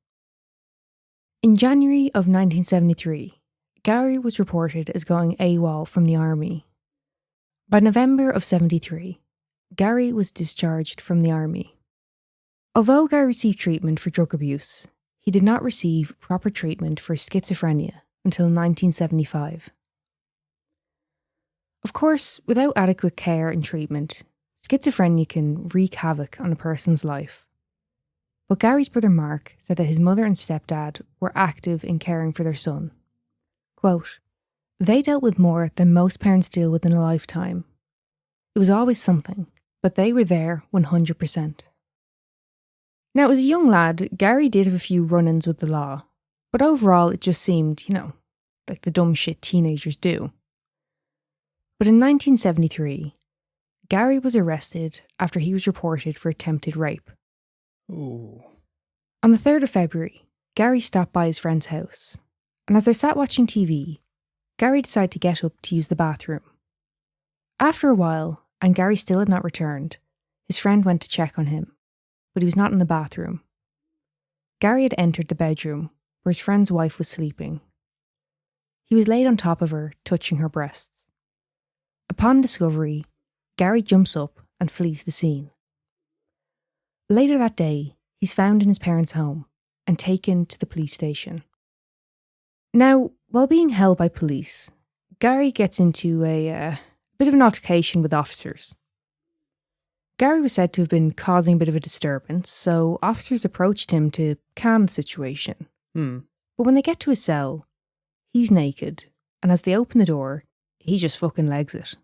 In January of 1973, Gary was reported as going AWOL from the army. By November of 73, Gary was discharged from the army. Although Gary received treatment for drug abuse, he did not receive proper treatment for schizophrenia until 1975. Of course, without adequate care and treatment, schizophrenia can wreak havoc on a person's life. But Gary's brother Mark said that his mother and stepdad were active in caring for their son. Quote, "They dealt with more than most parents deal with in a lifetime. It was always something, but they were there 100%. Now, as a young lad, Gary did have a few run-ins with the law, but overall it just seemed, like the dumb shit teenagers do. But in 1973, Gary was arrested after he was reported for attempted rape. Ooh. On the 3rd of February, Gary stopped by his friend's house, and as they sat watching TV, Gary decided to get up to use the bathroom. After a while, and Gary still had not returned, his friend went to check on him, but he was not in the bathroom. Gary had entered the bedroom, where his friend's wife was sleeping. He was laid on top of her, touching her breasts. Upon discovery, Gary jumps up and flees the scene. Later that day, he's found in his parents' home and taken to the police station. Now, while being held by police, Gary gets into a bit of an altercation with officers. Gary was said to have been causing a bit of a disturbance, so officers approached him to calm the situation. But when they get to his cell, he's naked, and as they open the door, he just fucking legs it.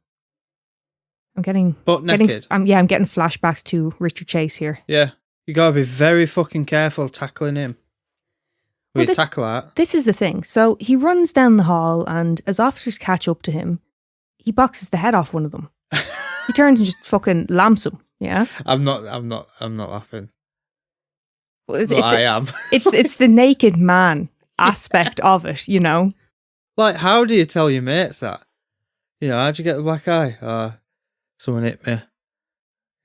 I'm getting... Butt naked? I'm getting flashbacks to Richard Chase here. Yeah. You gotta be very fucking careful tackling him. Well, you tackle that. This is the thing. So he runs down the hall, and as officers catch up to him, he boxes the head off one of them. He turns and just fucking lamps him. Yeah. I'm not laughing. Well, I am. it's the naked man aspect of it, Like, how do you tell your mates that? How'd you get the black eye? Someone hit me.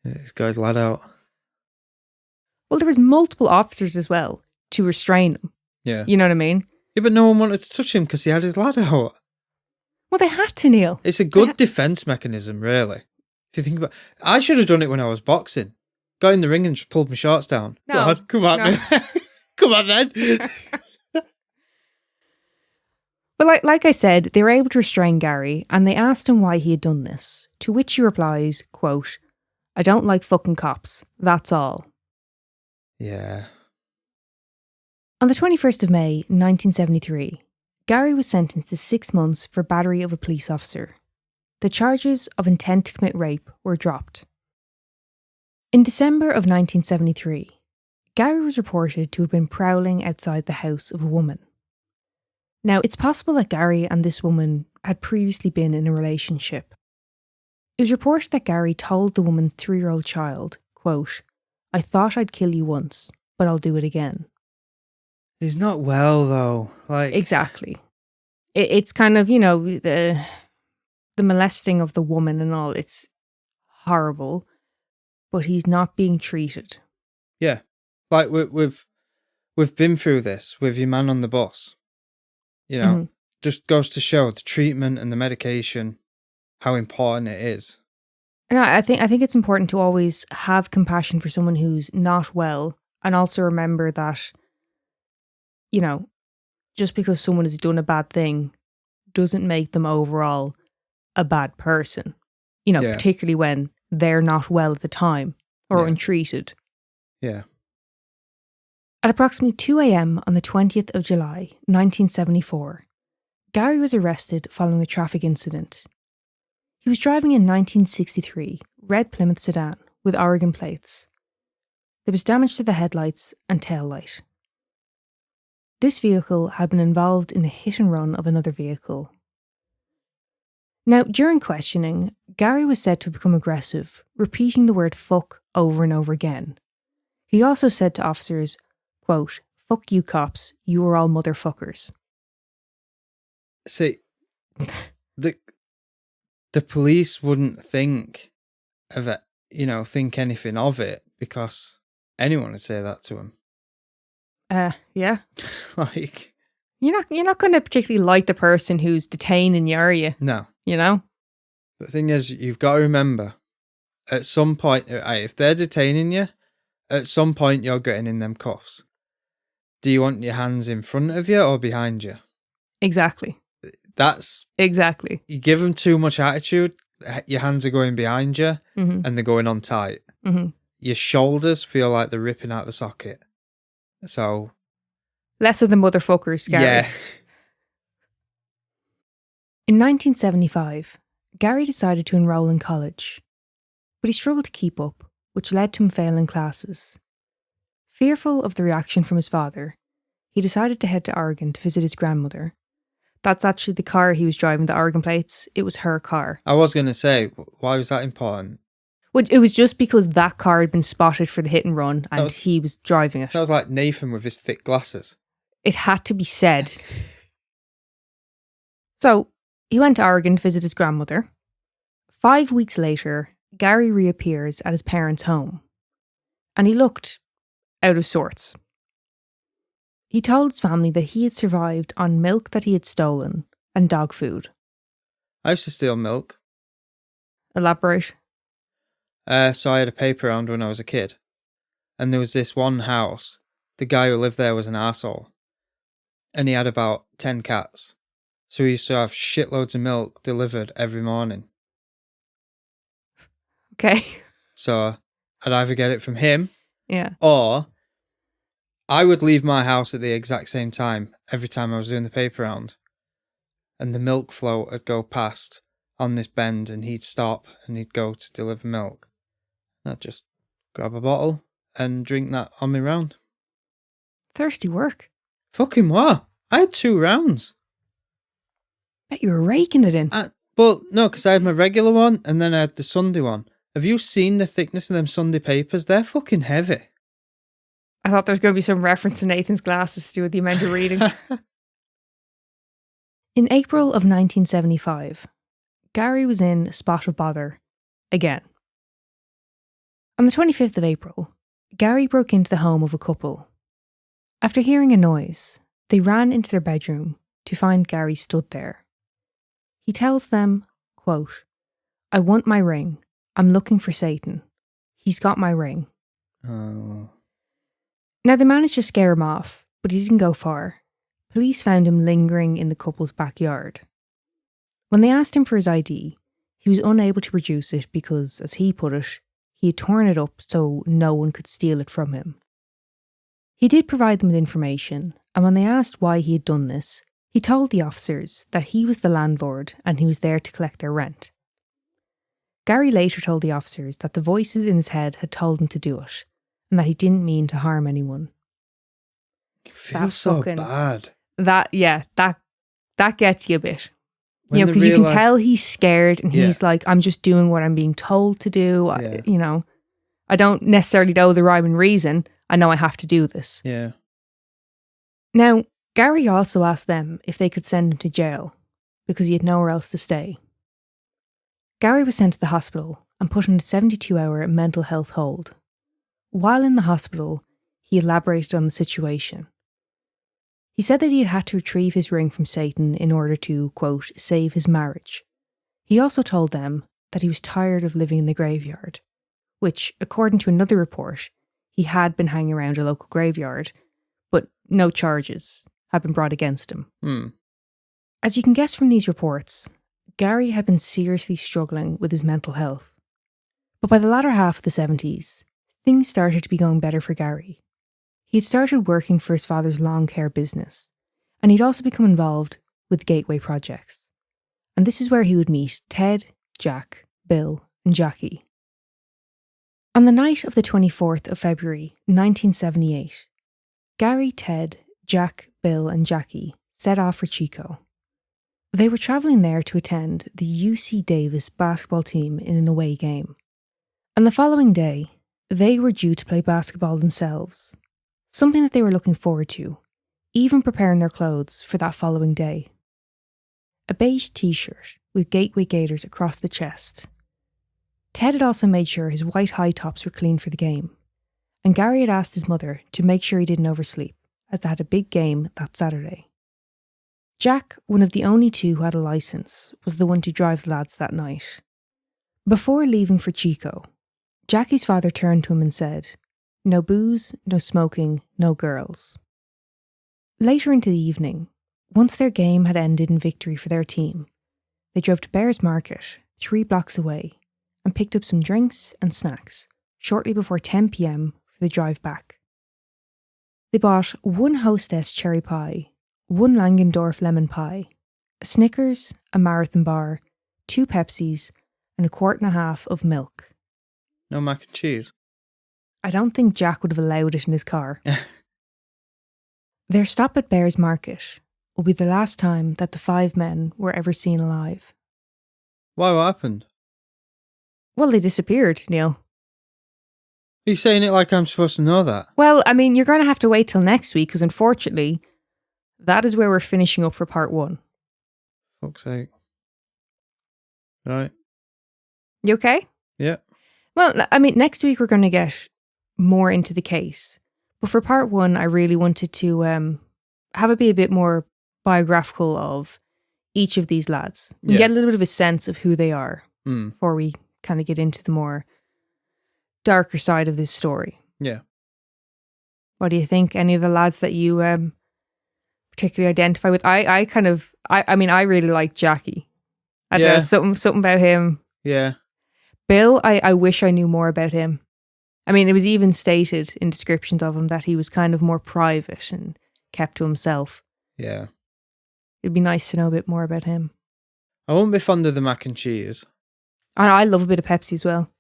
This guy's lad out. Well, there was multiple officers as well to restrain him. Yeah. You know what I mean? Yeah, but no one wanted to touch him because he had his lad out. Well, they had to, Neil. It's a good defence mechanism, really. If you think about it. I should have done it when I was boxing. Got in the ring and just pulled my shorts down. No. Go on, come at me. Come on then. But like I said, they were able to restrain Gary, and they asked him why he had done this, to which he replies, quote, "I don't like fucking cops, that's all." Yeah. On the 21st of May, 1973, Gary was sentenced to 6 months for battery of a police officer. The charges of intent to commit rape were dropped. In December of 1973, Gary was reported to have been prowling outside the house of a woman. Now, it's possible that Gary and this woman had previously been in a relationship. It was reported that Gary told the woman's 3-year-old child, quote, "I thought I'd kill you once, but I'll do it again." He's not well, though. Exactly. It's kind of, the molesting of the woman and all. It's horrible, but he's not being treated. Yeah. Like, we've been through this with your man on the bus. Just goes to show the treatment and the medication, how important it is. And I think it's important to always have compassion for someone who's not well, and also remember that, just because someone has done a bad thing doesn't make them overall a bad person. Particularly when they're not well at the time or untreated. Yeah. At approximately 2 a.m. on the 20th of July, 1974, Gary was arrested following a traffic incident. He was driving a 1963 red Plymouth sedan with Oregon plates. There was damage to the headlights and tail light. This vehicle had been involved in a hit and run of another vehicle. Now, during questioning, Gary was said to have become aggressive, repeating the word fuck over and over again. He also said to officers, quote, "Fuck you cops, you are all motherfuckers." See, the police wouldn't think of it, think anything of it, because anyone would say that to him. Yeah. Like, you're not going to particularly like the person who's detaining you, are you? No. The thing is, you've got to remember, at some point, if they're detaining you, at some point you're getting in them cuffs. Do you want your hands in front of you or behind you? Exactly. Exactly. You give them too much attitude, your hands are going behind you, mm-hmm. and they're going on tight. Mm-hmm. Your shoulders feel like they're ripping out the socket. So... less of the motherfuckers, Gary. Yeah. In 1975, Gary decided to enroll in college, but he struggled to keep up, which led to him failing classes. Fearful of the reaction from his father, he decided to head to Oregon to visit his grandmother. That's actually the car he was driving, the Oregon plates. It was her car. I was going to say, why was that important? Well, it was just because that car had been spotted for the hit and run and he was driving it. That was like Nathan with his thick glasses. It had to be said. So, he went to Oregon to visit his grandmother. 5 weeks later, Gary reappears at his parents' home. And he looked out of sorts. He told his family that he had survived on milk that he had stolen and dog food. I used to steal milk. Elaborate. So I had a paper round when I was a kid. And there was this one house. The guy who lived there was an arsehole. And he had about 10 cats. So he used to have shitloads of milk delivered every morning. Okay. So I'd either get it from him. Yeah. Or I would leave my house at the exact same time every time I was doing the paper round. And the milk float would go past on this bend and he'd stop and he'd go to deliver milk. And I'd just grab a bottle and drink that on my round. Thirsty work. Fucking what? I had 2 rounds. Bet you were raking it in. But no, because I had my regular one and then I had the Sunday one. Have you seen the thickness of them Sunday papers? They're fucking heavy. I thought there was going to be some reference to Nathan's glasses to do with the amount of reading. In April of 1975, Gary was in a spot of bother again. On the 25th of April, Gary broke into the home of a couple. After hearing a noise, they ran into their bedroom to find Gary stood there. He tells them, quote, "I want my ring. I'm looking for Satan. He's got my ring." Oh. Now, they managed to scare him off, but he didn't go far. Police found him lingering in the couple's backyard. When they asked him for his ID, he was unable to produce it because, as he put it, he had torn it up so no one could steal it from him. He did provide them with information, and when they asked why he had done this, he told the officers that he was the landlord and he was there to collect their rent. Gary later told the officers that the voices in his head had told him to do it, and that he didn't mean to harm anyone. It feels so bad. That gets you a bit. When because you can tell he's scared and he's like, I'm just doing what I'm being told to do. Yeah. I don't necessarily know the rhyme and reason. I know I have to do this. Yeah. Now, Gary also asked them if they could send him to jail because he had nowhere else to stay. Gary was sent to the hospital and put on a 72-hour mental health hold. While in the hospital, he elaborated on the situation. He said that he had to retrieve his ring from Satan in order to, quote, save his marriage. He also told them that he was tired of living in the graveyard, which, according to another report, he had been hanging around a local graveyard, but no charges had been brought against him. As you can guess from these reports, Gary had been seriously struggling with his mental health. But by the latter half of the 70s, things started to be going better for Gary. He had started working for his father's lawn care business, and he'd also become involved with Gateway projects. And this is where he would meet Ted, Jack, Bill, and Jackie. On the night of the 24th of February, 1978, Gary, Ted, Jack, Bill, and Jackie set off for Chico. They were travelling there to attend the UC Davis basketball team in an away game. And the following day, they were due to play basketball themselves, something that they were looking forward to, even preparing their clothes for that following day. A beige t-shirt with Gateway Gators across the chest. Ted had also made sure his white high tops were clean for the game, and Gary had asked his mother to make sure he didn't oversleep, as they had a big game that Saturday. Jack, one of the only 2 who had a licence, was the one to drive the lads that night. Before leaving for Chico, Jackie's father turned to him and said, "No booze, no smoking, no girls." Later into the evening, once their game had ended in victory for their team, they drove to Bears Market, 3 blocks away, and picked up some drinks and snacks shortly before 10 p.m. for the drive back. They bought 1 Hostess cherry pie, 1 Langendorf lemon pie, a Snickers, a marathon bar, 2 Pepsis, and a quart and a half of milk. No mac and cheese. I don't think Jack would have allowed it in his car. Their stop at Bears Market will be the last time that the 5 men were ever seen alive. Why, what happened? Well, they disappeared, Neil. Are you saying it like I'm supposed to know that? Well, I mean, you're going to have to wait till next week because unfortunately, that is where we're finishing up for part 1. Fuck's sake. Right. You okay? Yeah. Well, I mean, next week we're going to get more into the case. But for part 1, I really wanted to have it be a bit more biographical of each of these lads. And get a little bit of a sense of who they are before we kind of get into the more darker side of this story. Yeah. What do you think? Any of the lads that you particularly identify with? I mean, I really like Jackie. I don't know, something about him. Yeah. Bill, I wish I knew more about him. I mean, it was even stated in descriptions of him that he was kind of more private and kept to himself. Yeah. It'd be nice to know a bit more about him. I won't be fond of the mac and cheese. I love a bit of Pepsi as well.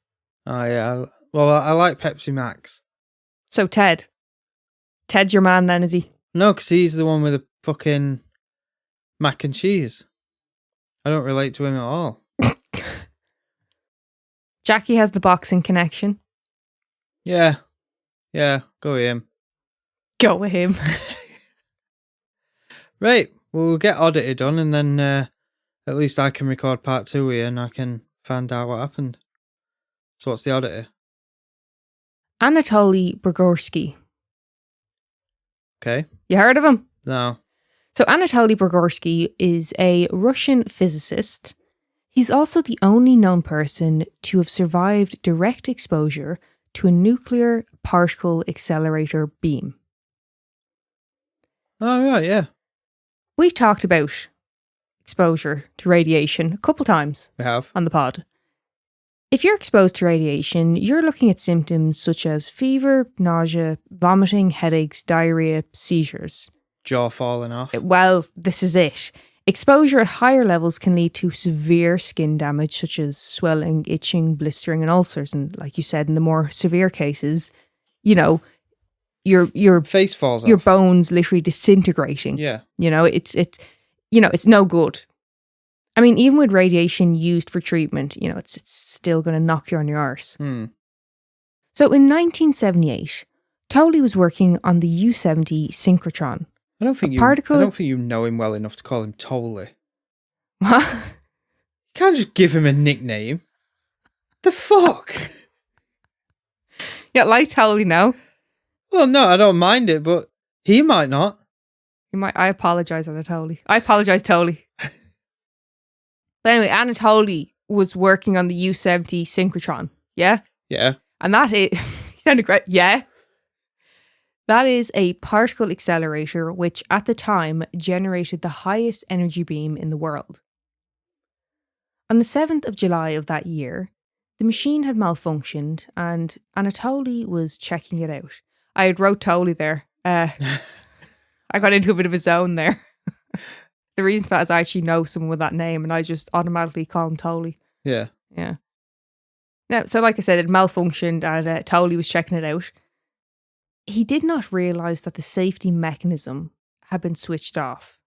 Oh, yeah. Well, I like Pepsi Max. So, Ted. Ted's your man then, is he? No, because he's the one with the fucking mac and cheese. I don't relate to him at all. Jackie has the boxing connection. Yeah. Yeah, go with him. Go with him. Right. Well, we'll get Oddity done and then at least I can record part 2 here and I can find out what happened. So what's the Oddity? Anatoli Bugorski. Okay. You heard of him? No. So Anatoli Bugorski is a Russian physicist. He's also the only known person to have survived direct exposure to a nuclear particle accelerator beam. Oh, right, yeah. We've talked about exposure to radiation a couple times. We have. On the pod. If you're exposed to radiation, you're looking at symptoms such as fever, nausea, vomiting, headaches, diarrhea, seizures. Jaw falling off. Well, this is it. Exposure at higher levels can lead to severe skin damage such as swelling, itching, blistering and ulcers. And like you said, in the more severe cases, you know, your face falls off. Your bones literally disintegrating. Yeah. You know, it's no good. I mean, even with radiation used for treatment, you know, it's still going to knock you on your arse. So in 1978, Tolley was working on the U-70 synchrotron. I don't think you know him well enough to call him Tolley. What? You can't just give him a nickname. The fuck? Yeah, like Tolley now. Well, no, I don't mind it, but he might not. He might. I apologise, Anatoli. I apologise, Tolley. But anyway, Anatoli was working on the U-70 synchrotron. Yeah? Yeah. And that is... He sounded great. Yeah? That is a particle accelerator which at the time generated the highest energy beam in the world. On the 7th of July of that year, the machine had malfunctioned and Anatoli was checking it out. I had wrote Tolley there. I got into a bit of a zone there. The reason for that is I actually know someone with that name and I just automatically call him Tolley. Yeah. Yeah. Now, so like I said, it malfunctioned and Tolley was checking it out. He did not realise that the safety mechanism had been switched off.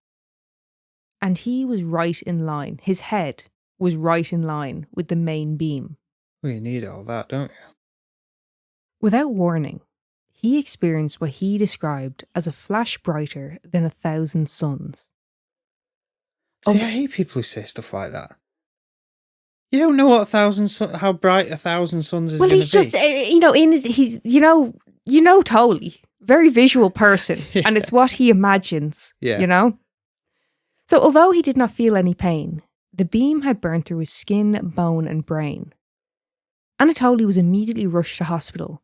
And he was right in line. His head was right in line with the main beam. Well, you need all that, don't you? Without warning, he experienced what he described as a flash brighter than 1,000 suns. See, I hate people who say stuff like that. You don't know what how bright 1,000 suns is going to be. Well, he's just, you know Tolley, very visual person, Yeah. and it's what he imagines, Yeah. you know? So although he did not feel any pain, the beam had burned through his skin, bone and brain. Anatoli was immediately rushed to hospital,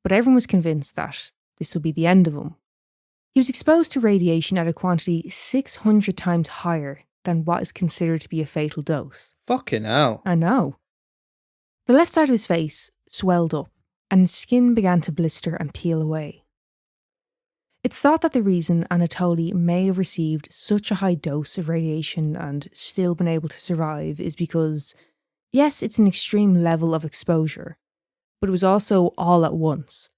but everyone was convinced that this would be the end of him. He was exposed to radiation at a quantity 600 times higher than what is considered to be a fatal dose. Fucking hell. I know. The left side of his face swelled up and his skin began to blister and peel away. It's thought that the reason Anatoli may have received such a high dose of radiation and still been able to survive is because, yes, it's an extreme level of exposure, but it was also all at once.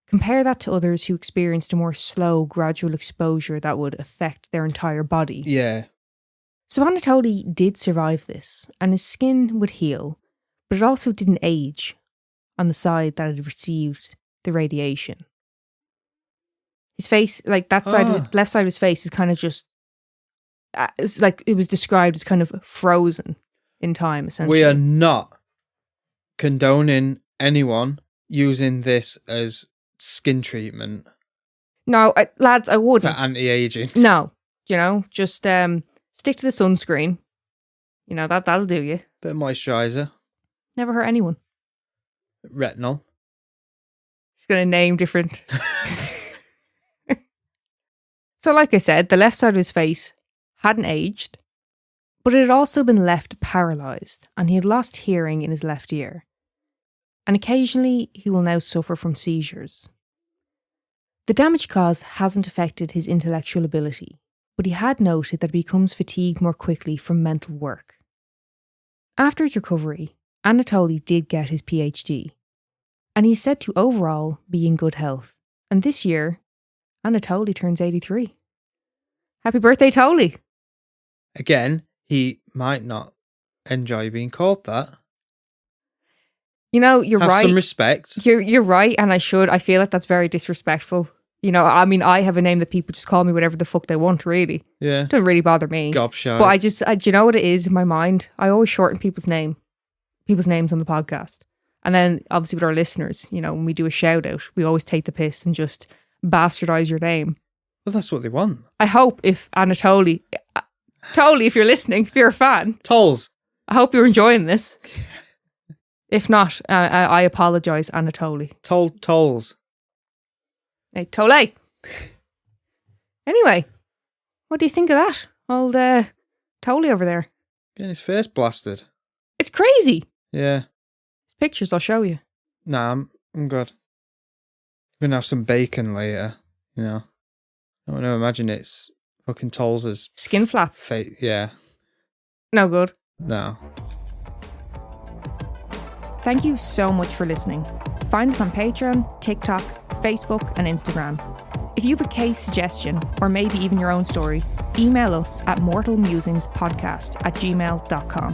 Compare that to others who experienced a more slow, gradual exposure that would affect their entire body. Yeah. So Anatoli did survive this, and his skin would heal, but it also didn't age on the side that had received the radiation. His face, like that side, left side of his face is kind of just, it's like it was described as kind of frozen in time, essentially. We are not condoning anyone using this as skin treatment. No, lads, I wouldn't. For anti-aging. No, just stick to the sunscreen. That'll do you. Bit of moisturiser. Never hurt anyone. Retinol. Just going to name different. So like I said, the left side of his face hadn't aged, but it had also been left paralysed, and he had lost hearing in his left ear. And occasionally he will now suffer from seizures. The damage caused hasn't affected his intellectual ability, but he had noted that he becomes fatigued more quickly from mental work. After his recovery, Anatoli did get his PhD, and he's said to overall be in good health. And this year, Anatoli turns 83. Happy birthday, Toli! Again, he might not enjoy being called that. You're right. Have some respect. You're right, and I feel like that's very disrespectful. I have a name that people just call me whatever the fuck they want, really. Yeah. It doesn't really bother me. Gobshite. But do you know what it is in my mind? I always shorten people's names on the podcast. And then, obviously, with our listeners, when we do a shout out, we always take the piss and just bastardize your name. Well, that's what they want. I hope if Anatoli, if you're listening, if you're a fan. Tolls. I hope you're enjoying this. If not, I apologise, Anatoli. Tolls. Hey, Tole. Anyway, what do you think of that? Old Tole over there. Getting his face blasted. It's crazy. Yeah. Pictures, I'll show you. Nah, I'm good. We're gonna have some bacon later, I want to imagine it's fucking Tolls' skin flap. Yeah. No good. No. Thank you so much for listening. Find us on Patreon, TikTok, Facebook and Instagram. If you have a case suggestion or maybe even your own story, email us at mortalmusingspodcast@gmail.com.